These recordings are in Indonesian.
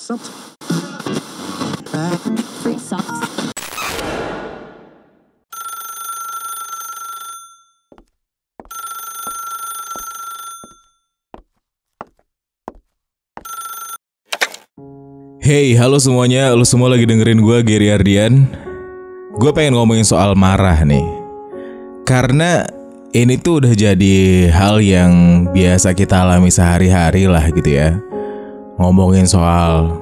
Hey, halo semuanya, lu semua lagi dengerin gue, Gary Ardian. Gue pengen ngomongin soal marah nih. Karena ini tuh udah jadi hal yang biasa kita alami sehari-hari lah gitu ya. Ngomongin soal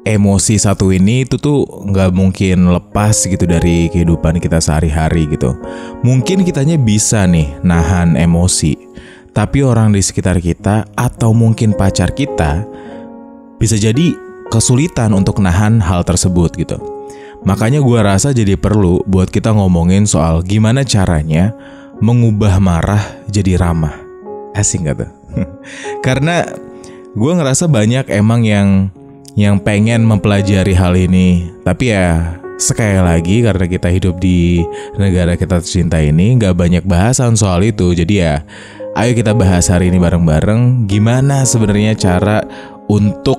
emosi satu ini itu tuh gak mungkin lepas gitu dari kehidupan kita sehari-hari gitu. Mungkin kitanya bisa nih nahan emosi, tapi orang di sekitar kita atau mungkin pacar kita bisa jadi kesulitan untuk nahan hal tersebut gitu. Makanya gue rasa jadi perlu buat kita ngomongin soal gimana caranya mengubah marah jadi ramah. Asik gak tuh? Karena gue ngerasa banyak emang yang pengen mempelajari hal ini. Tapi ya sekali lagi karena kita hidup di negara kita tercinta ini gak banyak bahasan soal itu. Jadi ya ayo kita bahas hari ini bareng-bareng gimana sebenarnya cara untuk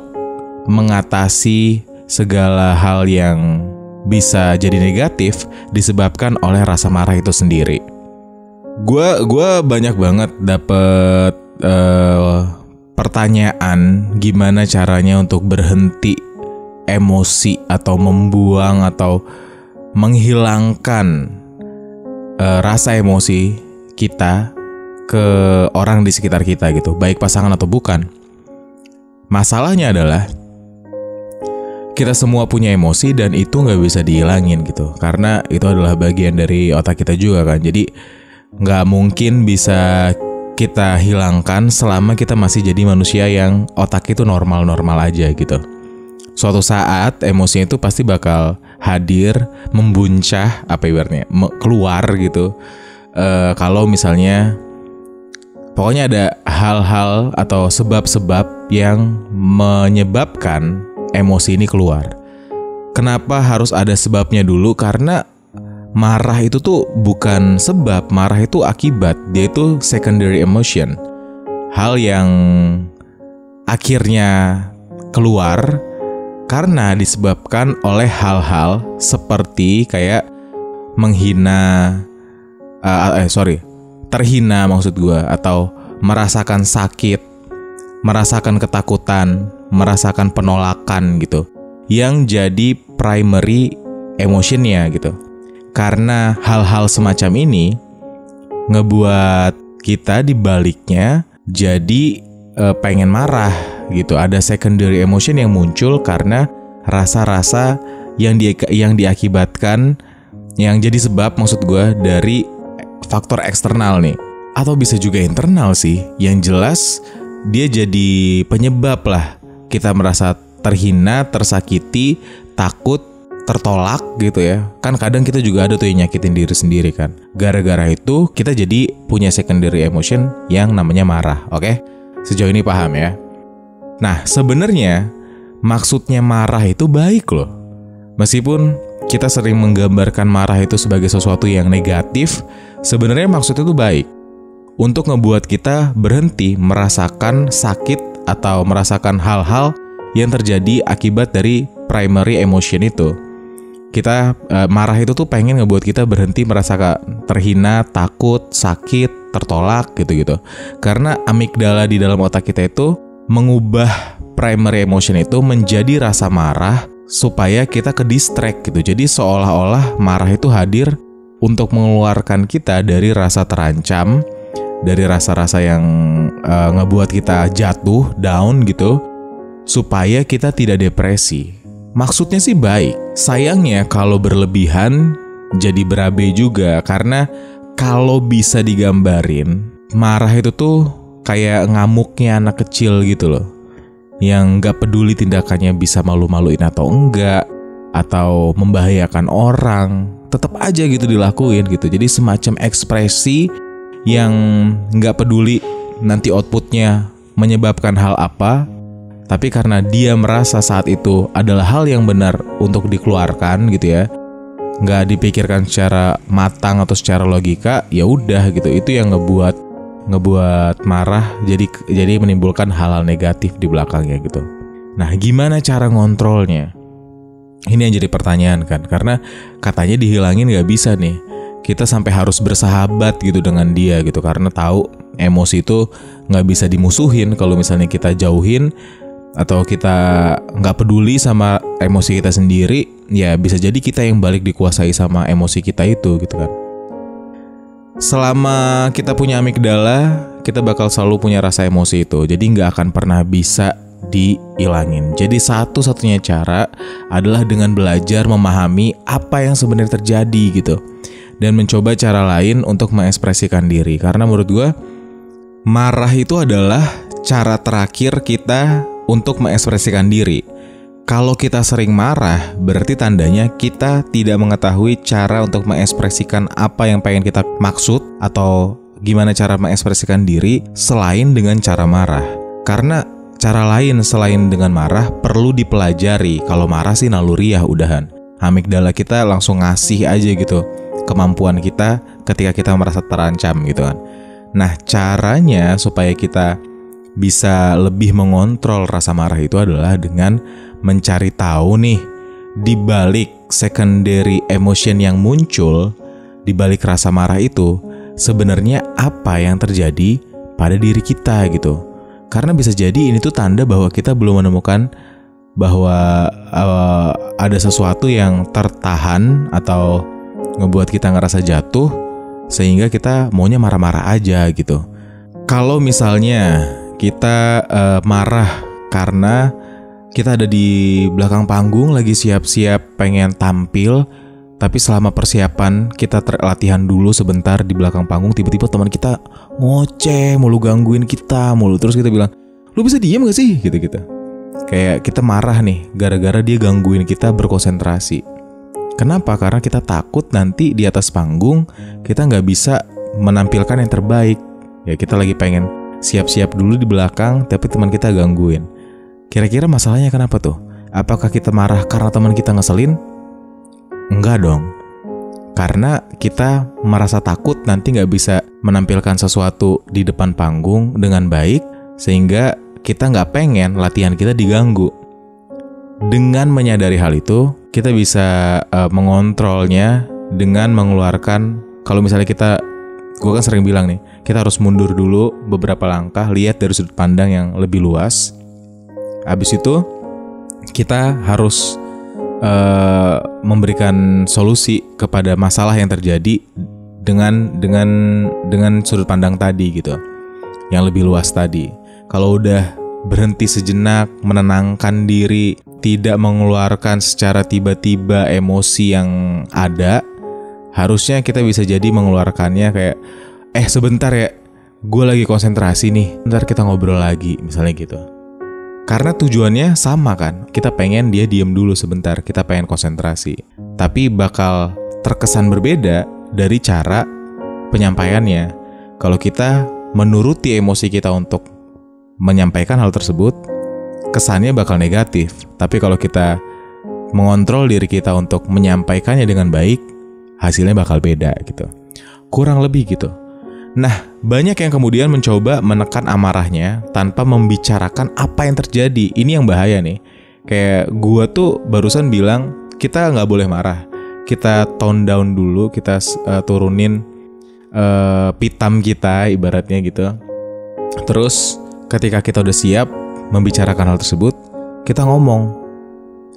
mengatasi segala hal yang bisa jadi negatif disebabkan oleh rasa marah itu sendiri. Gua banyak banget dapet pertanyaan gimana caranya untuk berhenti emosi atau membuang atau menghilangkan rasa emosi kita ke orang di sekitar kita gitu, baik pasangan atau bukan. Masalahnya adalah kita semua punya emosi dan itu gak bisa dihilangin gitu. Karena itu adalah bagian dari otak kita juga kan. Jadi gak mungkin bisa kita hilangkan selama kita masih jadi manusia yang otak itu normal-normal aja gitu. Suatu saat emosinya itu pasti bakal hadir, membuncah, apa ibaratnya, keluar gitu. Kalau misalnya pokoknya ada hal-hal atau sebab-sebab yang menyebabkan emosi ini keluar. Kenapa harus ada sebabnya dulu? Karena marah itu tuh bukan sebab, marah itu akibat. Dia itu secondary emotion. Hal yang akhirnya keluar karena disebabkan oleh hal-hal seperti kayak terhina maksud gue, atau merasakan sakit, merasakan ketakutan, merasakan penolakan gitu, yang jadi primary emotionnya gitu. Karena hal-hal semacam ini ngebuat kita dibaliknya jadi pengen marah gitu. Ada secondary emotion yang muncul karena rasa-rasa yang diakibatkan, yang jadi sebab maksud gue dari faktor eksternal nih, atau bisa juga internal sih. Yang jelas dia jadi penyebab lah kita merasa terhina, tersakiti, takut, tertolak gitu ya. Kan kadang kita juga ada tuh yang nyakitin diri sendiri kan. Gara-gara itu kita jadi punya secondary emotion yang namanya marah. Oke? Sejauh ini paham ya? Nah, sebenarnya maksudnya marah itu baik loh. Meskipun kita sering menggambarkan marah itu sebagai sesuatu yang negatif, sebenarnya maksudnya itu baik. Untuk ngebuat kita berhenti merasakan sakit atau merasakan hal-hal yang terjadi akibat dari primary emotion itu. Kita marah itu tuh pengen ngebuat kita berhenti merasa terhina, takut, sakit, tertolak gitu-gitu. Karena amigdala di dalam otak kita itu mengubah primary emotion itu menjadi rasa marah supaya kita ke distract gitu. Jadi seolah-olah marah itu hadir untuk mengeluarkan kita dari rasa terancam, dari rasa-rasa yang ngebuat kita jatuh, down gitu, supaya kita tidak depresi. Maksudnya sih baik. Sayangnya kalau berlebihan jadi berabe juga. Karena kalau bisa digambarin, marah itu tuh kayak ngamuknya anak kecil gitu loh, yang gak peduli tindakannya bisa malu-maluin atau enggak, atau membahayakan orang, tetap aja gitu dilakuin gitu. Jadi semacam ekspresi yang gak peduli nanti outputnya menyebabkan hal apa, tapi karena dia merasa saat itu adalah hal yang benar untuk dikeluarkan gitu ya, gak dipikirkan secara matang atau secara logika, ya udah gitu. Itu yang ngebuat marah jadi menimbulkan hal-hal negatif di belakangnya gitu. Nah, gimana cara ngontrolnya? Ini yang jadi pertanyaan kan, karena katanya dihilangin gak bisa nih. Kita sampai harus bersahabat gitu dengan dia gitu, karena tahu emosi itu gak bisa dimusuhin. Kalau misalnya kita jauhin atau kita gak peduli sama emosi kita sendiri, ya bisa jadi kita yang balik dikuasai sama emosi kita itu gitu kan. Selama kita punya amigdala, kita bakal selalu punya rasa emosi itu. Jadi gak akan pernah bisa dihilangin. Jadi satu-satunya cara adalah dengan belajar memahami apa yang sebenarnya terjadi gitu, dan mencoba cara lain untuk mengekspresikan diri. Karena menurut gue, marah itu adalah cara terakhir kita untuk mengekspresikan diri. Kalau kita sering marah, berarti tandanya kita tidak mengetahui cara untuk mengekspresikan apa yang pengen kita maksud, atau gimana cara mengekspresikan diri selain dengan cara marah. Karena cara lain selain dengan marah perlu dipelajari. Kalau marah sih naluriah udahan. Amigdala kita langsung ngasih aja gitu kemampuan kita ketika kita merasa terancam gitu kan. Nah, caranya supaya kita bisa lebih mengontrol rasa marah itu adalah dengan mencari tahu nih, di balik secondary emotion yang muncul, di balik rasa marah itu sebenarnya apa yang terjadi pada diri kita gitu. Karena bisa jadi ini tuh tanda bahwa kita belum menemukan bahwa ada sesuatu yang tertahan atau ngebuat kita ngerasa jatuh, sehingga kita maunya marah-marah aja gitu. Kalau misalnya kita marah karena kita ada di belakang panggung lagi siap-siap pengen tampil, tapi selama persiapan kita latihan dulu sebentar di belakang panggung, tiba-tiba teman kita ngoceh mulu, gangguin kita mulu, terus kita bilang, lu bisa diem gak sih? Gitu-gitu. Kayak kita marah nih gara-gara dia gangguin kita berkonsentrasi. Kenapa? Karena kita takut nanti di atas panggung kita gak bisa menampilkan yang terbaik. Ya kita lagi pengen siap-siap dulu di belakang, tapi teman kita gangguin. Kira-kira masalahnya kenapa tuh? Apakah kita marah karena teman kita ngeselin? Enggak dong. Karena kita merasa takut nanti gak bisa menampilkan sesuatu di depan panggung dengan baik, sehingga kita gak pengen latihan kita diganggu. Dengan menyadari hal itu, kita bisa mengontrolnya dengan mengeluarkan, kalau misalnya gue kan sering bilang nih, kita harus mundur dulu beberapa langkah, lihat dari sudut pandang yang lebih luas. Habis itu kita harus memberikan solusi kepada masalah yang terjadi dengan sudut pandang tadi gitu, yang lebih luas tadi. Kalau udah berhenti sejenak, menenangkan diri, tidak mengeluarkan secara tiba-tiba emosi yang ada, harusnya kita bisa jadi mengeluarkannya kayak, sebentar ya, gue lagi konsentrasi nih, ntar kita ngobrol lagi, misalnya gitu. Karena tujuannya sama kan, kita pengen dia diem dulu sebentar, kita pengen konsentrasi. Tapi bakal terkesan berbeda dari cara penyampaiannya. Kalau kita menuruti emosi kita untuk menyampaikan hal tersebut, kesannya bakal negatif. Tapi kalau kita mengontrol diri kita untuk menyampaikannya dengan baik, hasilnya bakal beda gitu. Kurang lebih gitu. Nah, banyak yang kemudian mencoba menekan amarahnya tanpa membicarakan apa yang terjadi. Ini yang bahaya nih. Kayak gua tuh barusan bilang, kita nggak boleh marah. Kita tone down dulu, kita turunin pitam kita ibaratnya gitu. Terus ketika kita udah siap membicarakan hal tersebut, kita ngomong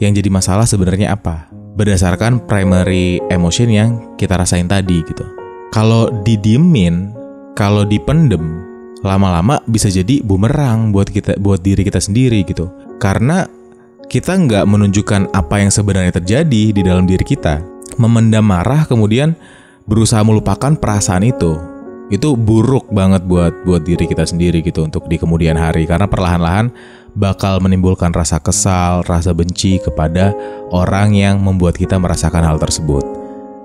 yang jadi masalah sebenarnya apa, berdasarkan primary emotion yang kita rasain tadi gitu. Kalau didiemin, kalau dipendem, lama-lama bisa jadi bumerang buat diri kita sendiri gitu. Karena kita nggak menunjukkan apa yang sebenarnya terjadi di dalam diri kita. Memendam marah kemudian berusaha melupakan perasaan itu buruk banget buat diri kita sendiri gitu untuk di kemudian hari. Karena perlahan-lahan bakal menimbulkan rasa kesal, rasa benci kepada orang yang membuat kita merasakan hal tersebut.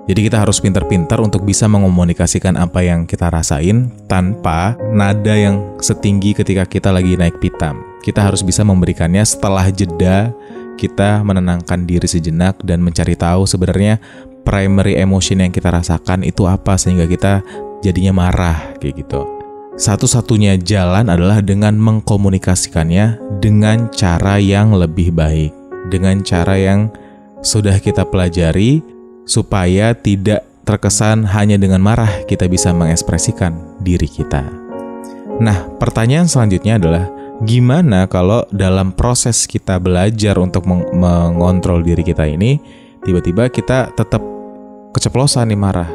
Jadi kita harus pintar-pintar untuk bisa mengomunikasikan apa yang kita rasain tanpa nada yang setinggi ketika kita lagi naik pitam. Kita harus bisa memberikannya setelah jeda, kita menenangkan diri sejenak dan mencari tahu sebenarnya primary emotion yang kita rasakan itu apa, sehingga kita jadinya marah kayak gitu. satu-satunya jalan adalah dengan mengkomunikasikannya dengan cara yang lebih baik, dengan cara yang sudah kita pelajari, supaya tidak terkesan hanya dengan marah kita bisa mengekspresikan diri kita. Nah, pertanyaan selanjutnya adalah gimana kalau dalam proses kita belajar untuk mengontrol diri kita ini, tiba-tiba kita tetap keceplosan nih marah?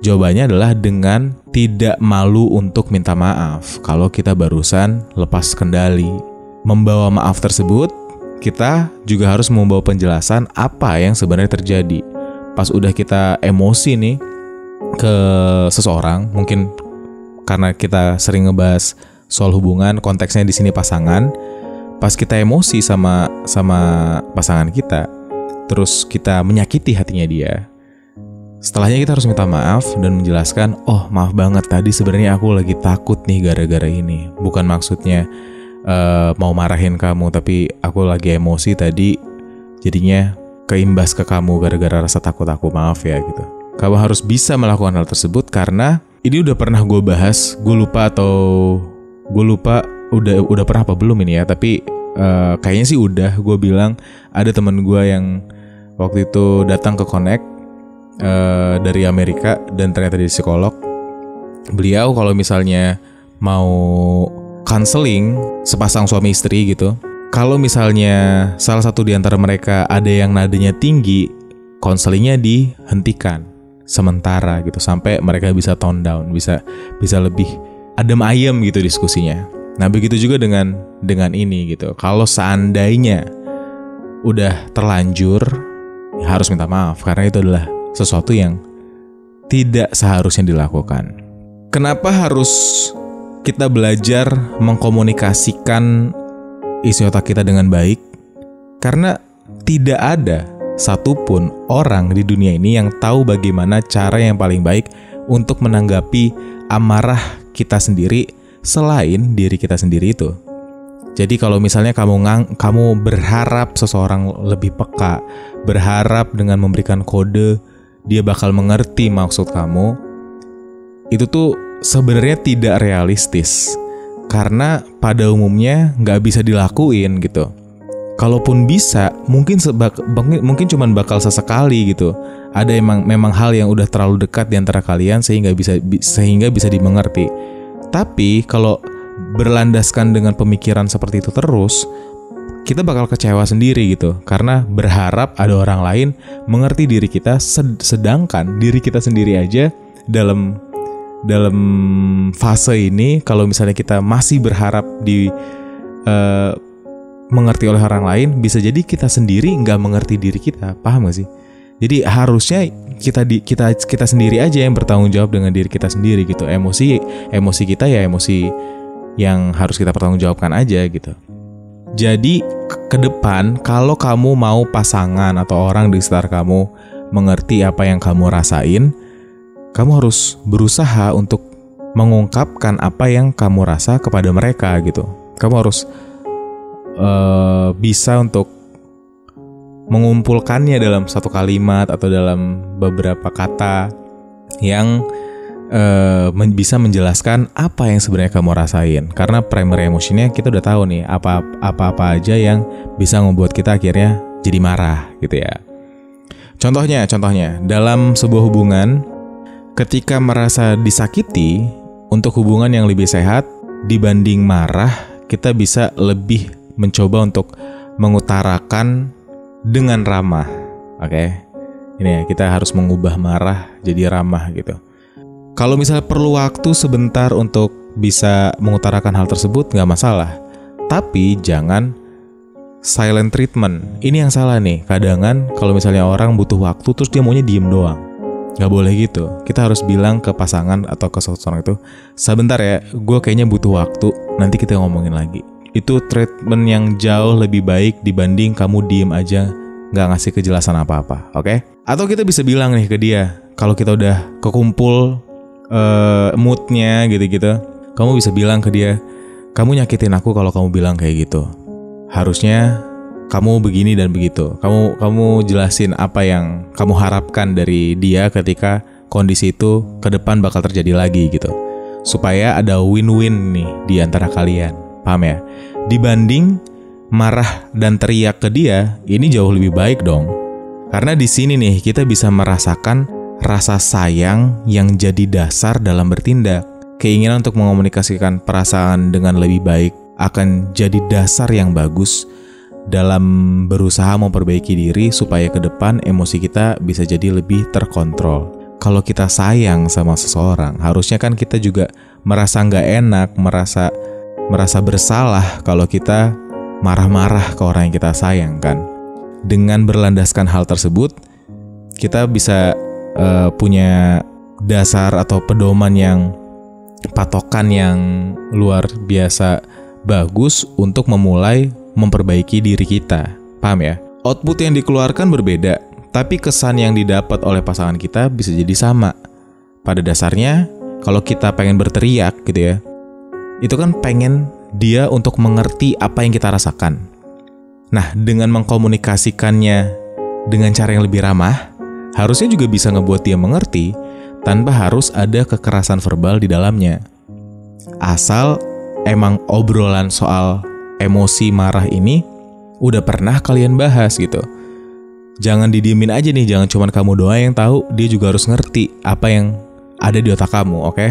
Jawabannya adalah dengan tidak malu untuk minta maaf kalau kita barusan lepas kendali. Membawa maaf tersebut, kita juga harus membawa penjelasan apa yang sebenarnya terjadi. Pas udah kita emosi nih ke seseorang, mungkin karena kita sering ngebahas soal hubungan, konteksnya di sini pasangan. Pas kita emosi sama pasangan kita, terus kita menyakiti hatinya dia, setelahnya kita harus minta maaf dan menjelaskan, oh maaf banget tadi sebenarnya aku lagi takut nih gara-gara ini. Bukan maksudnya mau marahin kamu, tapi aku lagi emosi tadi, jadinya keimbas ke kamu gara-gara rasa takut aku, maaf ya gitu. Kamu harus bisa melakukan hal tersebut karena ini udah pernah gue bahas, gue lupa udah pernah apa belum ini ya, tapi kayaknya sih udah. Gue bilang ada teman gue yang waktu itu datang ke Connect dari Amerika dan ternyata dia psikolog. Beliau kalau misalnya mau counseling sepasang suami istri gitu, kalau misalnya salah satu di antara mereka ada yang nadanya tinggi, counselingnya dihentikan sementara gitu sampai mereka bisa tone down, bisa lebih adem ayem gitu diskusinya. Nah, begitu juga dengan ini gitu. Kalau seandainya udah terlanjur, ya harus minta maaf karena itu adalah sesuatu yang tidak seharusnya dilakukan. Kenapa harus kita belajar mengkomunikasikan isi otak kita dengan baik? Karena tidak ada satupun orang di dunia ini yang tahu bagaimana cara yang paling baik untuk menanggapi amarah kita sendiri selain diri kita sendiri itu. Jadi kalau misalnya kamu berharap seseorang lebih peka, berharap dengan memberikan kode dia bakal mengerti maksud kamu, itu tuh sebenarnya tidak realistis. Karena pada umumnya nggak bisa dilakuin gitu. Kalaupun bisa, mungkin cuma bakal sesekali gitu. Ada memang hal yang udah terlalu dekat di antara kalian sehingga bisa dimengerti. Tapi kalau berlandaskan dengan pemikiran seperti itu terus, kita bakal kecewa sendiri gitu. Karena berharap ada orang lain mengerti diri kita, sedangkan diri kita sendiri aja dalam fase ini, kalau misalnya kita masih berharap mengerti oleh orang lain, bisa jadi kita sendiri nggak mengerti diri kita. Paham gak sih? Jadi harusnya kita sendiri aja yang bertanggung jawab dengan diri kita sendiri gitu. Emosi kita ya emosi yang harus kita pertanggungjawabkan aja gitu. Jadi ke depan kalau kamu mau pasangan atau orang di sekitar kamu mengerti apa yang kamu rasain, kamu harus berusaha untuk mengungkapkan apa yang kamu rasa kepada mereka gitu. Kamu harus bisa untuk mengumpulkannya dalam satu kalimat atau dalam beberapa kata yang bisa menjelaskan apa yang sebenarnya kamu rasain. Karena primary emotionnya kita udah tahu nih apa aja yang bisa membuat kita akhirnya jadi marah gitu ya. Contohnya dalam sebuah hubungan, ketika merasa disakiti, untuk hubungan yang lebih sehat dibanding marah, kita bisa lebih mencoba untuk mengutarakan dengan ramah. Oke? Ini ya, kita harus mengubah marah jadi ramah gitu. Kalau misalnya perlu waktu sebentar untuk bisa mengutarakan hal tersebut, nggak masalah. Tapi jangan silent treatment. Ini yang salah nih. Kadang kalau misalnya orang butuh waktu terus dia maunya diem doang. Nggak boleh gitu. Kita harus bilang ke pasangan atau ke seseorang itu, sebentar ya, gue kayaknya butuh waktu, nanti kita ngomongin lagi. Itu treatment yang jauh lebih baik dibanding kamu diem aja nggak ngasih kejelasan apa-apa. Oke? Atau kita bisa bilang nih ke dia, kalau kita udah kekumpul moodnya gitu-gitu, kamu bisa bilang ke dia, kamu nyakitin aku kalau kamu bilang kayak gitu. Harusnya kamu begini dan begitu. Kamu jelasin apa yang kamu harapkan dari dia ketika kondisi itu ke depan bakal terjadi lagi gitu. supaya ada win-win nih di antara kalian. Paham ya? Dibanding marah dan teriak ke dia, ini jauh lebih baik dong. Karena di sini nih kita bisa merasakan rasa sayang yang jadi dasar dalam bertindak. Keinginan untuk mengomunikasikan perasaan dengan lebih baik akan jadi dasar yang bagus dalam berusaha memperbaiki diri supaya ke depan emosi kita bisa jadi lebih terkontrol. Kalau kita sayang sama seseorang, harusnya kan kita juga merasa nggak enak, merasa bersalah kalau kita marah-marah ke orang yang kita sayang kan. Dengan berlandaskan hal tersebut, kita bisa punya dasar atau pedoman yang patokan yang luar biasa bagus untuk memulai memperbaiki diri kita. Paham ya? Output yang dikeluarkan berbeda, tapi kesan yang didapat oleh pasangan kita bisa jadi sama. Pada dasarnya, kalau kita pengen berteriak gitu ya, itu kan pengen dia untuk mengerti apa yang kita rasakan. Nah, dengan mengkomunikasikannya dengan cara yang lebih ramah, harusnya juga bisa ngebuat dia mengerti tanpa harus ada kekerasan verbal di dalamnya. Asal emang obrolan soal emosi marah ini udah pernah kalian bahas gitu. Jangan didiemin aja nih, jangan cuma kamu doang yang tahu, dia juga harus ngerti apa yang ada di otak kamu, oke?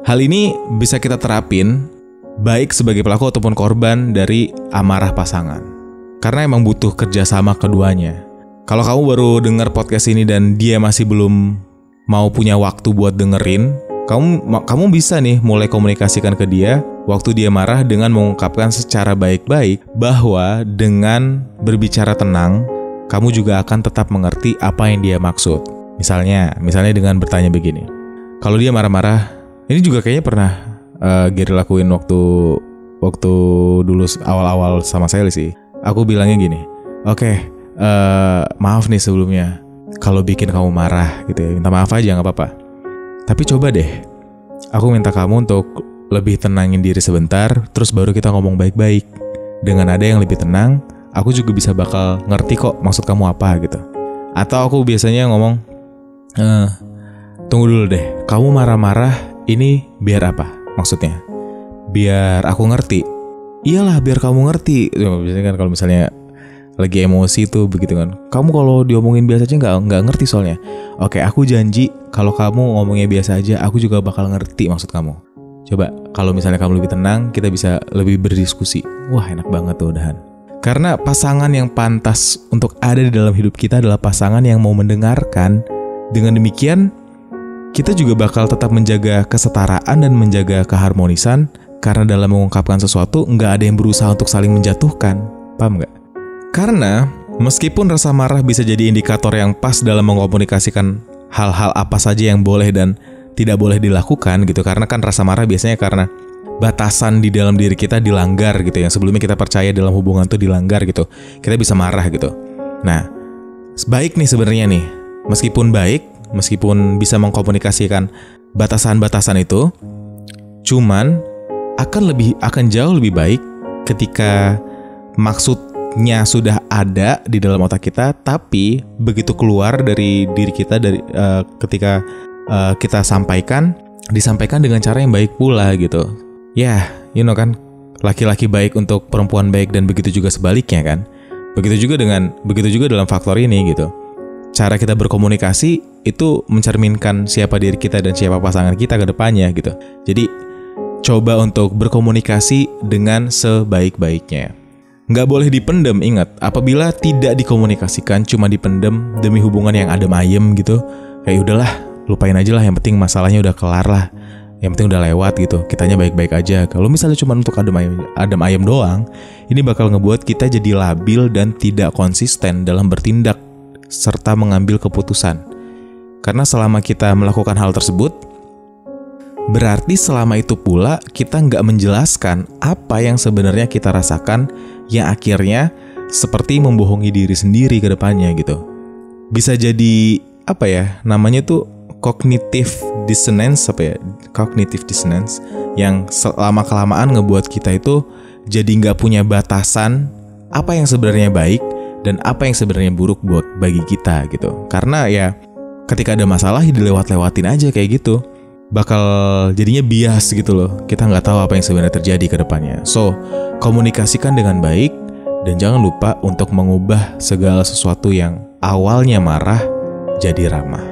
Hal ini bisa kita terapin baik sebagai pelaku ataupun korban dari amarah pasangan. Karena emang butuh kerjasama keduanya. Kalau kamu baru dengar podcast ini dan dia masih belum mau punya waktu buat dengerin, kamu bisa nih mulai komunikasikan ke dia waktu dia marah dengan mengungkapkan secara baik-baik bahwa dengan berbicara tenang, kamu juga akan tetap mengerti apa yang dia maksud. Misalnya dengan bertanya begini. Kalau dia marah-marah, ini juga kayaknya pernah Gary lakuin waktu dulu awal-awal sama Sally sih. Aku bilangnya gini, oke, maaf nih sebelumnya kalau bikin kamu marah gitu ya, minta maaf aja nggak apa-apa. Tapi coba deh, aku minta kamu untuk lebih tenangin diri sebentar, terus baru kita ngomong baik-baik. Dengan ada yang lebih tenang, aku juga bisa bakal ngerti kok maksud kamu apa gitu. Atau aku biasanya ngomong, tunggu dulu deh, kamu marah-marah ini biar apa maksudnya? Biar aku ngerti. Iyalah biar kamu ngerti. Biasanya kan kalau misalnya lagi emosi tuh begitu kan. Kamu kalau diomongin biasa aja nggak ngerti soalnya. Oke, aku janji kalau kamu ngomongnya biasa aja, aku juga bakal ngerti maksud kamu. Coba kalau misalnya kamu lebih tenang, kita bisa lebih berdiskusi. Wah, enak banget tuh udahan. Karena pasangan yang pantas untuk ada di dalam hidup kita adalah pasangan yang mau mendengarkan. Dengan demikian, kita juga bakal tetap menjaga kesetaraan dan menjaga keharmonisan. Karena dalam mengungkapkan sesuatu, nggak ada yang berusaha untuk saling menjatuhkan. Paham nggak? Karena meskipun rasa marah bisa jadi indikator yang pas dalam mengkomunikasikan hal-hal apa saja yang boleh dan tidak boleh dilakukan gitu. Karena kan rasa marah biasanya karena batasan di dalam diri kita dilanggar gitu. Yang sebelumnya kita percaya dalam hubungan itu dilanggar gitu. Kita bisa marah gitu. Nah, baik nih sebenarnya nih. Meskipun bisa mengkomunikasikan batasan-batasan itu, cuman akan jauh lebih baik ketika maksudnya sudah ada di dalam otak kita, tapi begitu keluar dari diri kita ketika kita disampaikan dengan cara yang baik pula gitu. Ya, kan laki-laki baik untuk perempuan baik dan begitu juga sebaliknya kan. Begitu juga dalam faktor ini gitu. Cara kita berkomunikasi itu mencerminkan siapa diri kita dan siapa pasangan kita ke depannya gitu. Jadi coba untuk berkomunikasi dengan sebaik-baiknya. Nggak boleh dipendem, ingat. Apabila tidak dikomunikasikan, cuma dipendem demi hubungan yang adem ayem gitu, kayak udahlah, lupain aja lah, yang penting masalahnya udah kelar lah. Yang penting udah lewat gitu, kitanya baik-baik aja. Kalau misalnya cuma untuk adem ayem doang, ini bakal ngebuat kita jadi labil dan tidak konsisten dalam bertindak serta mengambil keputusan. Karena selama kita melakukan hal tersebut, berarti selama itu pula kita nggak menjelaskan apa yang sebenarnya kita rasakan, yang akhirnya seperti membohongi diri sendiri ke depannya gitu. Bisa jadi namanya tuh cognitive dissonance yang selama-kelamaan ngebuat kita itu jadi nggak punya batasan apa yang sebenarnya baik dan apa yang sebenarnya buruk bagi kita gitu. Karena ya ketika ada masalah dilewat-lewatin aja kayak gitu. bakal jadinya bias gitu loh. Kita nggak tahu apa yang sebenarnya terjadi ke depannya. So, komunikasikan dengan baik dan jangan lupa untuk mengubah segala sesuatu yang awalnya marah jadi ramah.